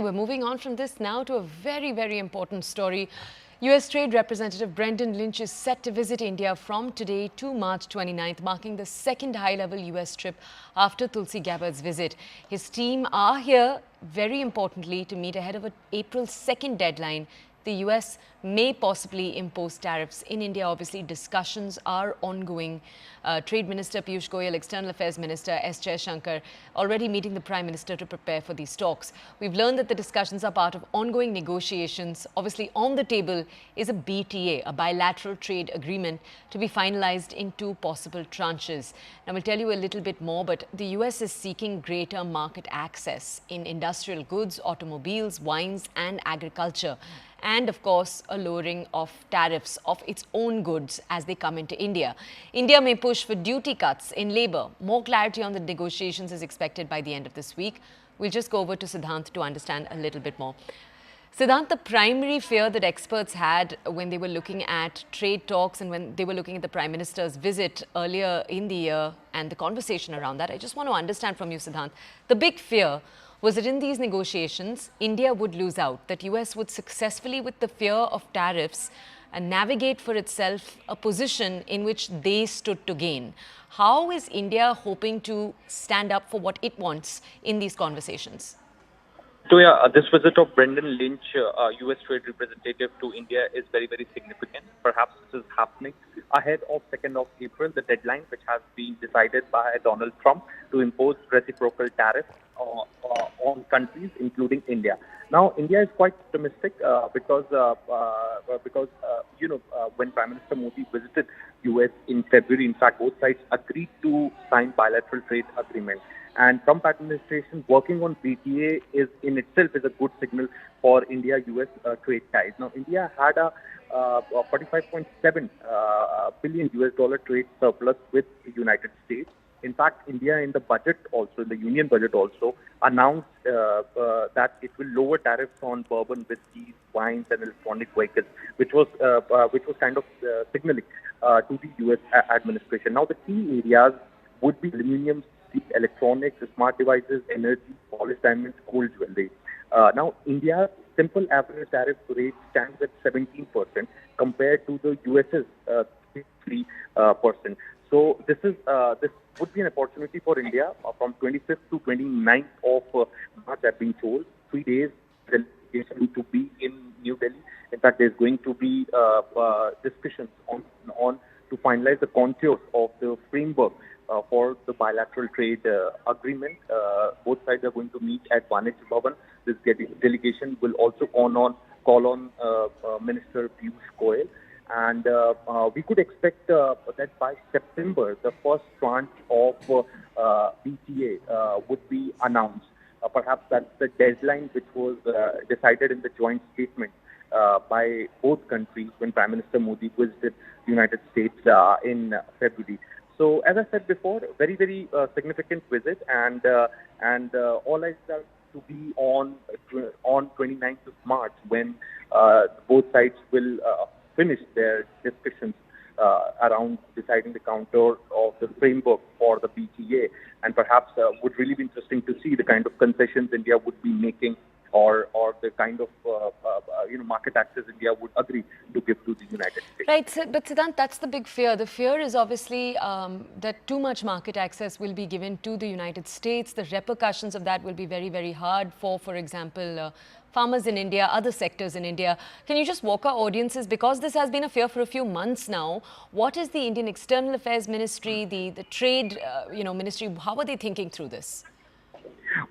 we're moving on from this now to a very, very important story. US Trade Representative Brendan Lynch is set to visit India from today to March 29th, marking the second high-level US trip after Tulsi Gabbard's visit. His team are here, very importantly, to meet ahead of an April 2nd deadline. The US may possibly impose tariffs in India. Obviously, discussions are ongoing. Trade Minister Piyush Goyal, External Affairs Minister S. Jaishankar already meeting the Prime Minister to prepare for these talks. We've learned that the discussions are part of ongoing negotiations. Obviously, on the table is a BTA, a bilateral trade agreement, to be finalized in two possible tranches. Now, we'll tell you a little bit more, but the US is seeking greater market access in industrial goods, automobiles, wines, and agriculture. And of course, a lowering of tariffs of its own goods as they come into India. India may push for duty cuts in labour. More clarity on the negotiations is expected by the end of this week. We'll just go over to Siddhant to understand a little bit more. Siddhant, the primary fear that experts had when they were looking at trade talks and when they were looking at the Prime Minister's visit earlier in the year and the conversation around that, I just want to understand from you, Siddhant, the big fear was that in these negotiations, India would lose out, that US would successfully, with the fear of tariffs, navigate for itself a position in which they stood to gain. How is India hoping to stand up for what it wants in these conversations? So yeah, this visit of Brendan Lynch, U.S. Trade Representative to India, is very, very significant. Perhaps this is happening ahead of 2nd of April, the deadline which has been decided by Donald Trump to impose reciprocal tariffs on countries, including India. Now, India is quite optimistic because when Prime Minister Modi visited U.S. in February, in fact, both sides agreed to sign bilateral trade agreement. And Trump administration working on BTA is in itself is a good signal for India-US trade ties. Now, India had a 45.7 billion US dollar trade surplus with the United States. In fact, India in the budget also, in the union budget also, announced that it will lower tariffs on bourbon, whiskeys, wines, and electronic vehicles, which was kind of signaling to the U.S. administration. Now, the key areas would be aluminium, electronics, smart devices, energy, polished diamonds, gold jewelry. Now, India's simple average tariff rate stands at 17% compared to the US's 3%. So this would be an opportunity for India from 25th to 29th of March. I've been told 3 days delegation to be in New Delhi. In fact, there's going to be discussions on to finalize the contours of the framework for the bilateral trade agreement. Both sides are going to meet at Vantage Bhavan. This delegation will also call on Minister Piyush Goyal. And we could expect that by September, the first tranche of BTA would be announced. Perhaps that's the deadline which was decided in the joint statement by both countries when Prime Minister Modi visited the United States in February. So, as I said before, very, very significant visit, and all eyes are to be on 29th of March when both sides will finish their discussions around deciding the contour of the framework for the BTA, and perhaps would really be interesting to see the kind of concessions India would be making, or the kind of market access India would agree to give to the United States. Right, but Siddhant, that's the big fear. The fear is obviously that too much market access will be given to the United States. The repercussions of that will be very, very hard for example, farmers in India, other sectors in India. Can you just walk our audiences, because this has been a fear for a few months now, what is the Indian External Affairs Ministry, the Trade Ministry, how are they thinking through this?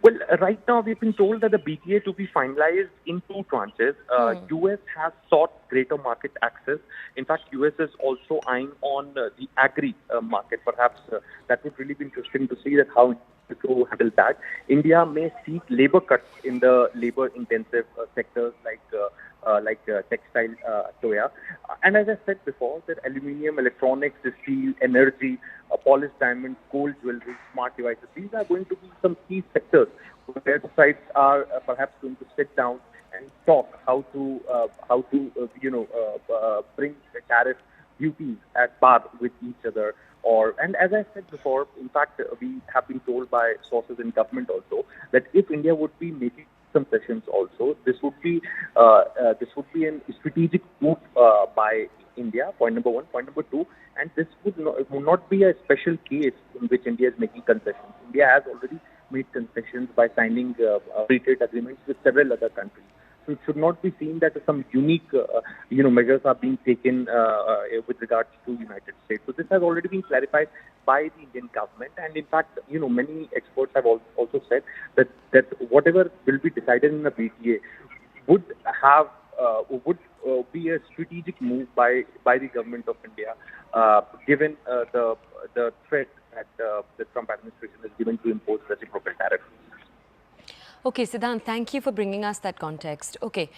Well, right now we've been told that the BTA to be finalized in two tranches. US has sought greater market access. In fact, US is also eyeing on the agri market. Perhaps that would really be interesting to see that how to handle that. India may seek labor cuts in the labor-intensive sectors like textile, soya. And as I said before, that aluminium, electronics, steel, energy, polished diamonds, gold jewelry, smart devices, these are going to be some key sectors where the sides are perhaps going to sit down and talk how to bring the tariff duties at par with each other. And as I said before, in fact, we have been told by sources in government also that if India would be making concessions also. This would be a strategic move by India. Point number one. Point number two, and this would not be a special case in which India is making concessions. India has already made concessions by signing free trade agreements with several other countries. So it should not be seen that some unique, measures are being taken with regards to United States. So this has already been clarified by the Indian government, and in fact, many experts have also said that whatever will be decided in the BTA would have be a strategic move by the government of India, given the threat that the Trump administration is given to impose reciprocal tariffs. Okay, Siddhant, thank you for bringing us that context. Okay,